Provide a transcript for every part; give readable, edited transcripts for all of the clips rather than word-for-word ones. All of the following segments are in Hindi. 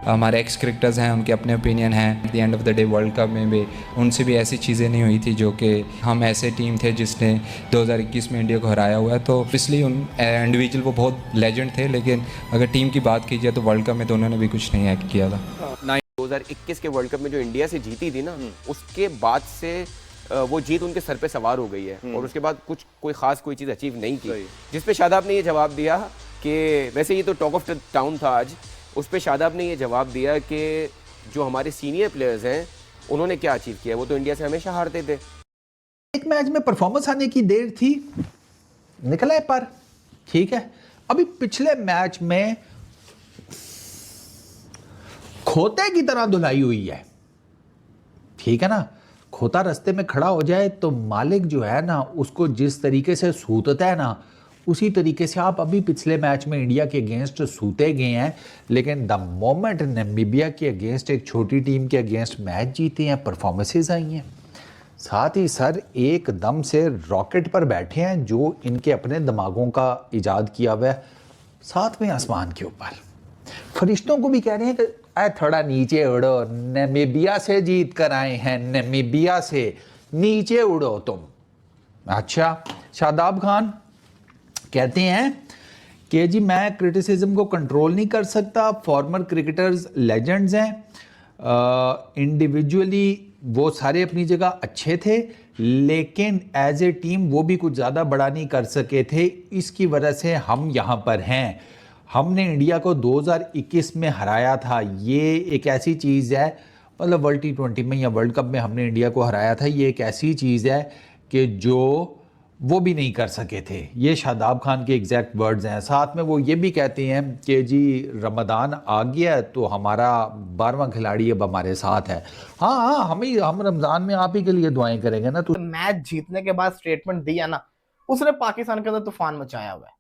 हमारे एक्स क्रिकेटर्स हैं, उनके अपने ओपिनियन हैं। At the end of the day world cup में भी उनसे भी ऐसी चीज़ें नहीं हुई थी जो कि हम ऐसे टीम थे जिसने 2021 में इंडिया को हराया हुआ है। तो इसलिए उन इंडिविजुअल वो बहुत लेजेंड थे, लेकिन अगर टीम की बात की जाए तो वर्ल्ड कप में तो उन्होंने भी कुछ नहीं एक्ट किया था। 2021 के वर्ल्ड कप में जो इंडिया से जीती थी ना, उसके बाद से वो जीत उनके सर पे सवार हो गई है और उसके बाद कोई खास कोई चीज़ अचीव नहीं की। जिस पे शादाब ने ये जवाब दिया कि वैसे ये तो टॉक ऑफ टाउन था आज, उस पे शादाब ने ये जवाब दिया कि जो हमारे सीनियर प्लेयर्स हैं उन्होंने क्या अचीव किया, वो तो इंडिया से हमेशा हारते थे। एक मैच में परफॉर्मेंस आने की देर थी, निकले पर ठीक है। अभी पिछले मैच में खोते की तरह धुलाई हुई है, ठीक है ना। खोता रास्ते में खड़ा हो जाए तो मालिक जो है ना उसको जिस तरीके से सूतता है ना, उसी तरीके से आप अभी पिछले मैच में इंडिया के अगेंस्ट सूते गए हैं। लेकिन द मोमेंट नामीबिया के अगेंस्ट, एक छोटी टीम के अगेंस्ट मैच जीते हैं, परफॉर्मेंसेज आई हैं, साथ ही सर एकदम से रॉकेट पर बैठे हैं जो इनके अपने दिमागों का इजाद किया हुआ है, साथ में आसमान के ऊपर फरिश्तों को भी कह रहे हैं कि थोड़ा नीचे उड़ो, नामीबिया से जीत कर आए हैं, नामीबिया से नीचे उड़ो तुम। अच्छा, शादाब खान कहते हैं कि जी मैं क्रिटिसिज्म को कंट्रोल नहीं कर सकता, फॉर्मर क्रिकेटर्स लेजेंड्स हैं, इंडिविजुअली वो सारे अपनी जगह अच्छे थे, लेकिन एज ए टीम वो भी कुछ ज़्यादा बड़ा नहीं कर सके थे, इसकी वजह से हम यहाँ पर हैं। हमने इंडिया को 2021 में हराया था, ये एक ऐसी चीज़ है, मतलब वर्ल्ड T20 में या वर्ल्ड कप में हमने इंडिया को हराया था, ये एक ऐसी चीज़ है कि जो वो भी नहीं कर सके थे। ये शादाब खान के एग्जैक्ट वर्ड्स हैं। साथ में वो ये भी कहते हैं कि जी रमज़ान आ गया तो हमारा 12वां खिलाड़ी अब हमारे साथ है। हाँ, हम रमज़ान में आप ही के लिए दुआएं करेंगे ना। तो मैच जीतने के बाद स्टेटमेंट दिया ना, उसने पाकिस्तान के अंदर तूफान मचाया हुआ है।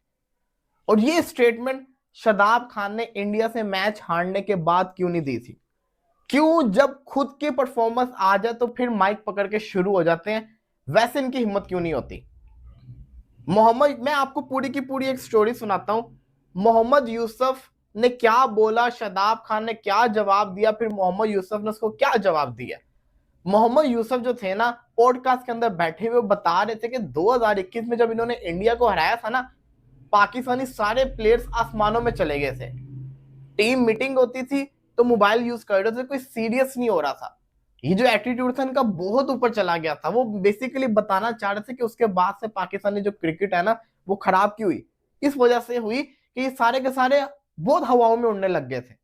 और ये स्टेटमेंट शादाब खान ने इंडिया से मैच हारने के बाद क्यों नहीं दी थी? क्यों जब खुद की परफॉर्मेंस आ जाए तो फिर माइक पकड़ के शुरू हो जाते हैं? वैसे इनकी हिम्मत क्यों नहीं होती? मोहम्मद, मैं आपको पूरी की पूरी एक स्टोरी सुनाता हूं। मोहम्मद यूसुफ ने क्या बोला, शादाब खान ने क्या जवाब दिया, फिर मोहम्मद यूसुफ ने उसको क्या जवाब दिया। मोहम्मद यूसुफ जो थे ना, पॉडकास्ट के अंदर बैठे हुए बता रहे थे कि 2021 में जब इन्होंने इंडिया को हराया था ना, पाकिस्तानी सारे प्लेयर्स आसमानों में चले गए थे। टीम मीटिंग होती थी तो मोबाइल यूज कर रहे थे, कोई सीरियस नहीं हो रहा था। ये जो एटीट्यूड था इनका बहुत ऊपर चला गया था। वो बेसिकली बताना चाह रहे थे कि उसके बाद से पाकिस्तानी जो क्रिकेट है ना वो खराब क्यों हुई। इस वजह से हुई कि ये सारे के सारे बहुत हवाओं में उड़ने लग गए थे।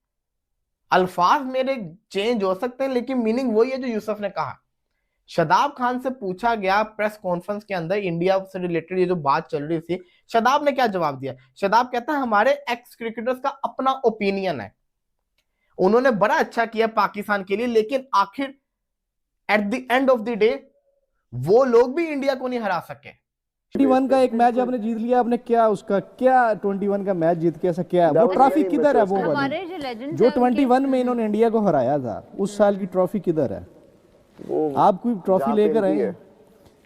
अल्फाज मेरे चेंज हो सकते हैं लेकिन मीनिंग वही है जो यूसुफ ने कहा। शादाब खान से पूछा गया प्रेस कॉन्फ्रेंस के अंदर इंडिया से रिलेटेड ये जो बात चल रही थी, शादाब ने क्या जवाब दिया? शादाब कहता है हमारे एक्स क्रिकेटर्स का अपना ओपिनियन है, उन्होंने बड़ा अच्छा किया पाकिस्तान के लिए, लेकिन आखिर at the end of the day वो लोग भी इंडिया को नहीं हरा सके। 21 का एक मैच आपने जीत लिया, आपने क्या उसका क्या 21 का मैच जीत के ऐसा क्या है? वो ट्रॉफी किधर है? वो वाली जो 21 में इन्होंने इंडिया को हराया था, उस साल की ट्रॉफी किधर है? आप कोई ट्रॉफी लेकर आए हैं?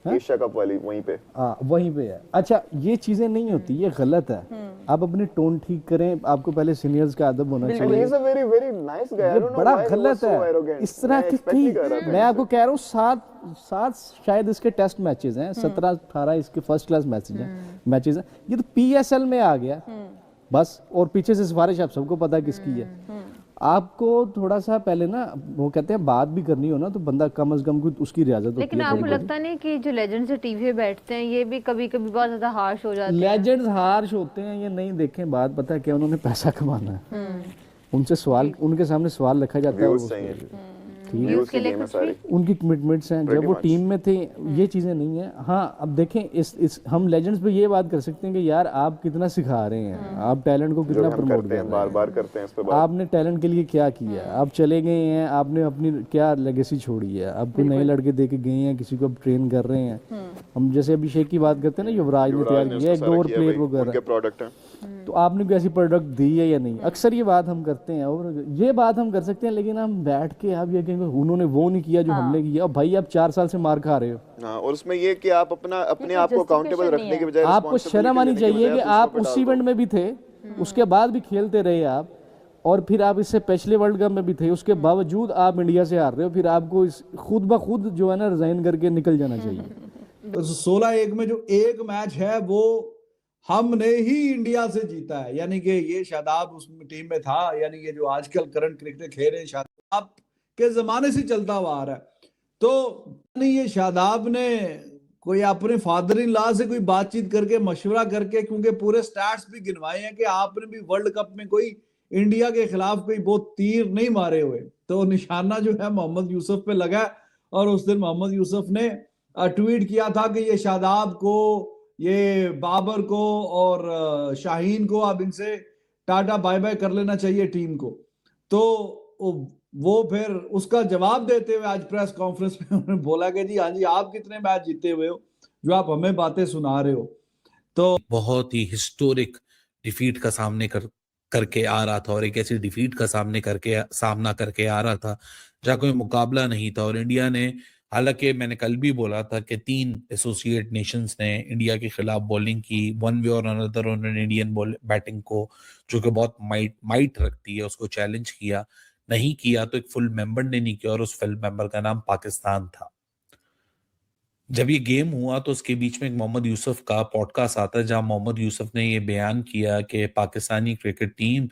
एशिया कप वाली वहीं पे, वहीं पे है। अच्छा, ये चीजें नहीं होती, ये गलत है। आप अपने टोन ठीक करें, आपको पहले सीनियर्स का अदब होना चाहिए। very nice guy. I don't know बड़ा why he गलत was so है arrogant. इस तरह मैं की expect नहीं कर रहा था। मैं आपको कह रहा हूँ 7 शायद इसके टेस्ट मैचेस हैं, 17-18 इसके फर्स्ट क्लास मैचेस हैं। ये तो PSL में आ गया बस, और पीछे से सिफारिश आप सबको पता किसकी है। आपको थोड़ा सा पहले ना, वो कहते हैं बात भी करनी हो ना तो बंदा कम से कम कुछ उसकी रियाजत होती है। लेकिन आपको लगता नहीं कि जो लेजेंड्स जो टीवी पे बैठते हैं ये भी कभी कभी बहुत ज्यादा हार्श हो जाते हैं? लेजेंड्स हार्श होते हैं ये नहीं देखें, बात पता है क्या, उन्होंने पैसा कमाना है। उनसे सवाल, उनके सामने सवाल रखा जाता है, उनकी कमिटमेंट्स हैं। जब वो टीम में थे ये चीज़ें नहीं है। हाँ, अब देखें इस हम लेजेंड्स पे ये बात कर सकते हैं कि यार आप कितना सिखा रहे हैं, आप टैलेंट को कितना प्रमोट कर रहे हैं, बार-बार करते हैं इस पे बात। आपने टैलेंट के लिए क्या किया, आप चले गए हैं, आपने अपनी क्या लेगेसी छोड़ी है, आप कोई नए लड़के दे के गए हैं, किसी को ट्रेन कर रहे हैं। हम जैसे अभिषेक की बात करते हैं ना, युवराज ने तैयार किया, एक 2 और प्लेयर वो कर प्रोडक्ट है, तो आपने कोई ऐसी प्रोडक्ट दी है या नहीं? अक्सर ये बात हम करते हैं और ये बात हम कर सकते हैं, लेकिन हम बैठ के आप ये कहेंगे उन्होंने वो नहीं किया जो हमने किया। अब भाई आप 4 साल से मार खा रहे हो। हाँ, और उसमें ये कि आप अपने आप को अकाउंटेबल रखने के बजाय आपको शर्म आनी चाहिए कि आप उस इवेंट में भी थे, उसके बाद भी खेलते रहे आप, और फिर आप इससे पिछले वर्ल्ड कप में भी थे, उसके बावजूद आप इंडिया से हार रहे हो, फिर आपको खुद ब खुद जो है ना रिजाइन करके निकल जाना चाहिए। तो 16-1 में जो एक मैच है वो हमने ही इंडिया से जीता है, यानी कि ये शादाब उस टीम में था, यानी कि जो आजकल करंट क्रिकेट खेल रहे हैं शादाब के जमाने से चलता हुआ आ रहा है। तो नहीं, ये शादाब ने कोई अपने फादर इन लॉ से कोई बातचीत करके मशवरा करके, क्योंकि पूरे स्टैट्स भी गिनवाए हैं कि आपने भी वर्ल्ड कप में कोई इंडिया के खिलाफ कोई बहुत तीर नहीं मारे हुए, तो निशाना जो है मोहम्मद यूसुफ पे लगा। और उस दिन मोहम्मद यूसुफ ने ट्वीट किया था कि ये शादाब को, ये बाबर को और शाहीन को अब इनसे टाटा बाय बाय कर लेना चाहिए टीम को। तो वो फिर उसका जवाब देते हुए आज प्रेस कॉन्फ्रेंस में उन्होंने बोला कि जी हाँ जी, आप कितने मैच जीते हुए हो जो आप हमें बातें सुना रहे हो। तो बहुत ही हिस्टोरिक डिफीट का करके आ रहा था, और एक ऐसी डिफीट का सामना करके आ रहा था जहाँ कोई मुकाबला नहीं था। और इंडिया ने, हालांकि मैंने कल भी बोला था कि 3 एसोसिएट नेशंस ने इंडिया के खिलाफ बॉलिंग की, वन वे और अनदर उन्होंने इंडियन बैटिंग को, जो कि बहुत माइट रखती है, उसको चैलेंज किया। नहीं किया तो एक फुल मेंबर ने नहीं किया, और उस फुल मेंबर का नाम पाकिस्तान था। जब ये गेम हुआ तो उसके बीच में एक मोहम्मद यूसुफ का पॉडकास्ट आता है, जहां मोहम्मद यूसुफ ने ये बयान किया कि पाकिस्तानी क्रिकेट टीम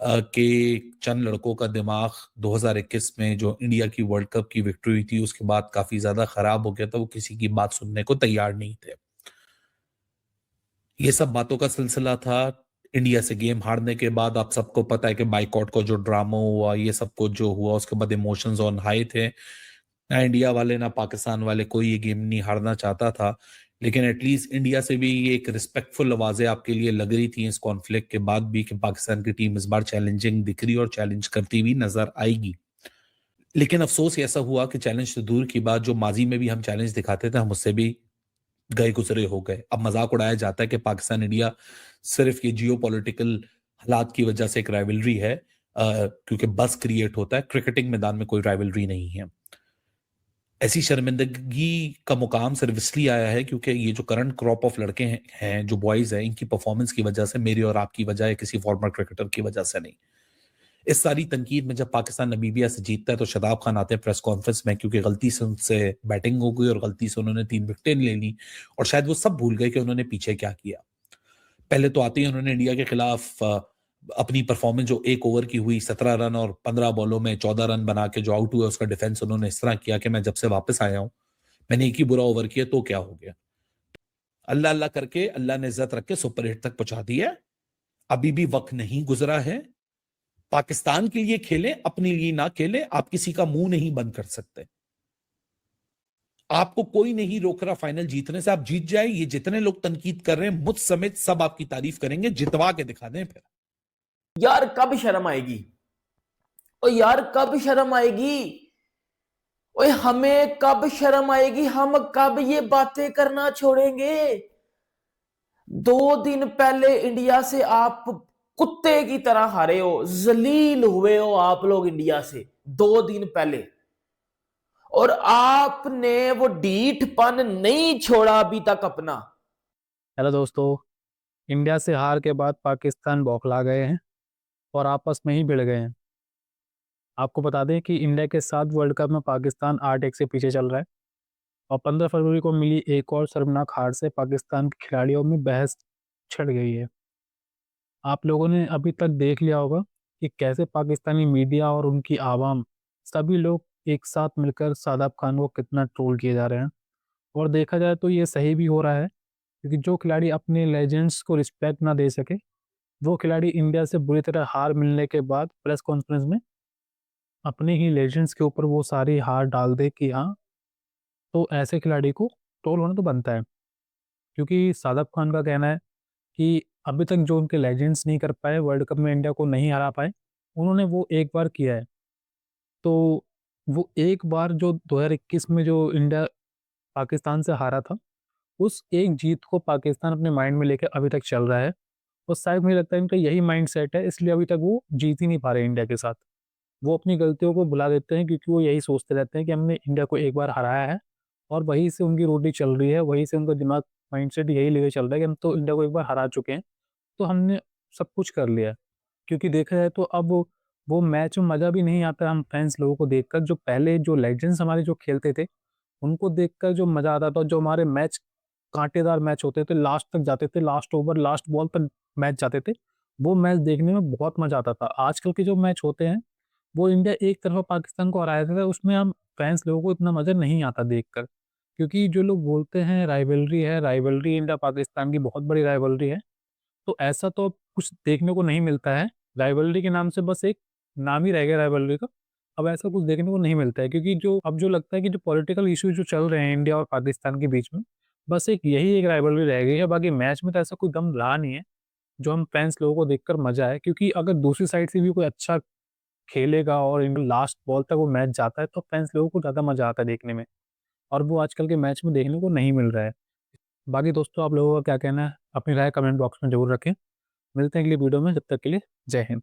के चंद लड़कों का दिमाग 2021 में जो इंडिया की वर्ल्ड कप की विक्ट्री हुई थी उसके बाद काफी ज्यादा खराब हो गया था, वो किसी की बात सुनने को तैयार नहीं थे। ये सब बातों का सिलसिला था। इंडिया से गेम हारने के बाद आप सबको पता है कि बाइकआउट का जो ड्रामा हुआ, ये सब कुछ जो हुआ, उसके बाद इमोशंस ऑन हाई थे। ना इंडिया वाले ना पाकिस्तान वाले कोई ये गेम नहीं हारना चाहता था, लेकिन एटलीस्ट इंडिया से भी ये एक रिस्पेक्टफुल आवाजें आपके लिए लग रही थी इस कॉन्फ्लिक्ट के बाद भी कि पाकिस्तान की टीम इस बार चैलेंजिंग दिख रही और चैलेंज करती हुई नजर आएगी। लेकिन अफसोस ऐसा हुआ कि चैलेंज तो दूर की बात, जो माजी में भी हम चैलेंज दिखाते थे हम उससे भी गए गुजरे हो गए। अब मजाक उड़ाया जाता है कि पाकिस्तान इंडिया सिर्फ ये जियो पॉलिटिकल हालात की वजह से एक राइवलरी है, क्योंकि बस क्रिएट होता है। क्रिकेटिंग मैदान में कोई राइवलरी नहीं है। ऐसी शर्मिंदगी का मुकाम सिर्फ इसलिए आया है क्योंकि ये जो करंट क्रॉप ऑफ लड़के हैं जो बॉयज हैं, इनकी परफॉर्मेंस की वजह से, मेरी और आपकी वजह है, किसी फॉर्मर क्रिकेटर की वजह से नहीं। इस सारी तनकीद में जब पाकिस्तान नमीबिया से जीतता है तो शादाब खान आते हैं प्रेस कॉन्फ्रेंस में, क्योंकि गलती से उनसे बैटिंग हो गई और गलती से उन्होंने 3 विकेटें ले ली, और शायद वो सब भूल गए कि उन्होंने पीछे क्या किया। पहले तो आते ही उन्होंने इंडिया के खिलाफ अपनी परफॉर्मेंस जो 1 ओवर की हुई, 17 रन और 15 बॉलों में 14 रन बना के जो आउट हुआ, उसका डिफेंस उन्होंने इस तरह किया कि मैं जब से वापस आया हूं मैंने एक ही बुरा ओवर किया तो क्या हो गया। अल्लाह अल्लाह करके अल्लाह ने इज्जत रख के सुपर 8 तक पहुंचा दिया। अभी भी वक्त नहीं गुजरा है। पाकिस्तान के लिए खेलें, अपने लिए ना खेलें। आप किसी का मुंह नहीं बंद कर सकते। आपको कोई नहीं रोक रहा फाइनल जीतने से। आप जीत जाए, ये जितने लोग तनकीद कर रहे हैं मुझ समेत सब आपकी तारीफ करेंगे, जितवा के दिखा दें। फिर यार कब शर्म आएगी, ओ यार कब शर्म आएगी, ओए हमें कब शर्म आएगी, हम कब ये बातें करना छोड़ेंगे। 2 दिन पहले इंडिया से आप कुत्ते की तरह हारे हो, जलील हुए हो आप लोग इंडिया से 2 दिन पहले, और आपने वो ढीठपन नहीं छोड़ा अभी तक अपना। हेलो दोस्तों, इंडिया से हार के बाद पाकिस्तान बौखला गए हैं और आपस में ही भिड़ गए हैं। आपको बता दें कि इंडिया के साथ वर्ल्ड कप में पाकिस्तान 8-1 से पीछे चल रहा है, और 15 फरवरी को मिली एक और शर्मनाक हार से पाकिस्तान के खिलाड़ियों में बहस छिड़ गई है। आप लोगों ने अभी तक देख लिया होगा कि कैसे पाकिस्तानी मीडिया और उनकी आवाम, सभी लोग एक साथ मिलकर शादाब खान को कितना ट्रोल किए जा रहे हैं। और देखा जाए तो ये सही भी हो रहा है, क्योंकि जो खिलाड़ी अपने लेजेंड्स को रिस्पेक्ट ना दे सके, वो खिलाड़ी इंडिया से बुरी तरह हार मिलने के बाद प्रेस कॉन्फ्रेंस में अपने ही लेजेंड्स के ऊपर वो सारी हार डाल दे कि हाँ, तो ऐसे खिलाड़ी को ट्रोल होना तो बनता है। क्योंकि शादाब खान का कहना है कि अभी तक जो उनके लेजेंड्स नहीं कर पाए, वर्ल्ड कप में इंडिया को नहीं हरा पाए, उन्होंने वो एक बार किया है। तो वो एक बार जो 2021 में जो इंडिया पाकिस्तान से हारा था, उस एक जीत को पाकिस्तान अपने माइंड में लेकर अभी तक चल रहा है, और शायद मुझे लगता है इनका यही माइंड सेट है, इसलिए अभी तक वो जीत ही नहीं पा रहे इंडिया के साथ। वो अपनी गलतियों को भुला देते हैं, क्योंकि वो यही सोचते रहते हैं कि हमने इंडिया को एक बार हराया है, और वहीं से उनकी रोटी चल रही है, वहीं से उनका दिमाग माइंडसेट यही लेके चल रहा है कि हम तो इंडिया को एक बार हरा चुके हैं, तो हमने सब कुछ कर लिया है। क्योंकि देखा जाए तो अब वो मैच में मज़ा भी नहीं आता हम फैंस लोगों को देखकर, जो पहले जो लेजेंड्स हमारे जो खेलते थे, उनको देखकर जो मज़ा आता था, जो हमारे मैच कांटेदार मैच होते थे, लास्ट तक जाते थे, लास्ट ओवर, लास्ट बॉल तक मैच जाते थे, वो मैच देखने में बहुत मज़ा आता था। आजकल के जो मैच होते हैं, वो इंडिया एक तरफ़ा पाकिस्तान को हरा देता है, उसमें हम फैंस लोगों को इतना मज़ा नहीं आता देखकर। क्योंकि जो लोग बोलते हैं राइवलरी इंडिया पाकिस्तान की बहुत बड़ी राइवलरी है, तो ऐसा तो अब कुछ देखने को नहीं मिलता है। राइवलरी के नाम से बस एक नाम ही रह गया राइवलरी का। अब ऐसा कुछ देखने को नहीं मिलता है, क्योंकि जो अब जो लगता है कि जो पॉलिटिकल इश्यूज़ जो चल रहे हैं इंडिया और पाकिस्तान के बीच में, बस एक यही एक राइवलरी रह गई है, बाकी मैच में तो ऐसा कोई दम रहा नहीं है, जो हम फैंस लोगों को देखकर मज़ा आए। क्योंकि अगर दूसरी साइड से भी कोई अच्छा खेलेगा और इन लास्ट बॉल तक वो मैच जाता है, तो फैंस लोगों को ज़्यादा मज़ा आता है देखने में, और वो आजकल के मैच में देखने को नहीं मिल रहा है। बाकी दोस्तों, आप लोगों का क्या कहना है? अपनी राय कमेंट बॉक्स में ज़रूर रखें। मिलते हैं अगली वीडियो में, जब तक के लिए जय हिंद।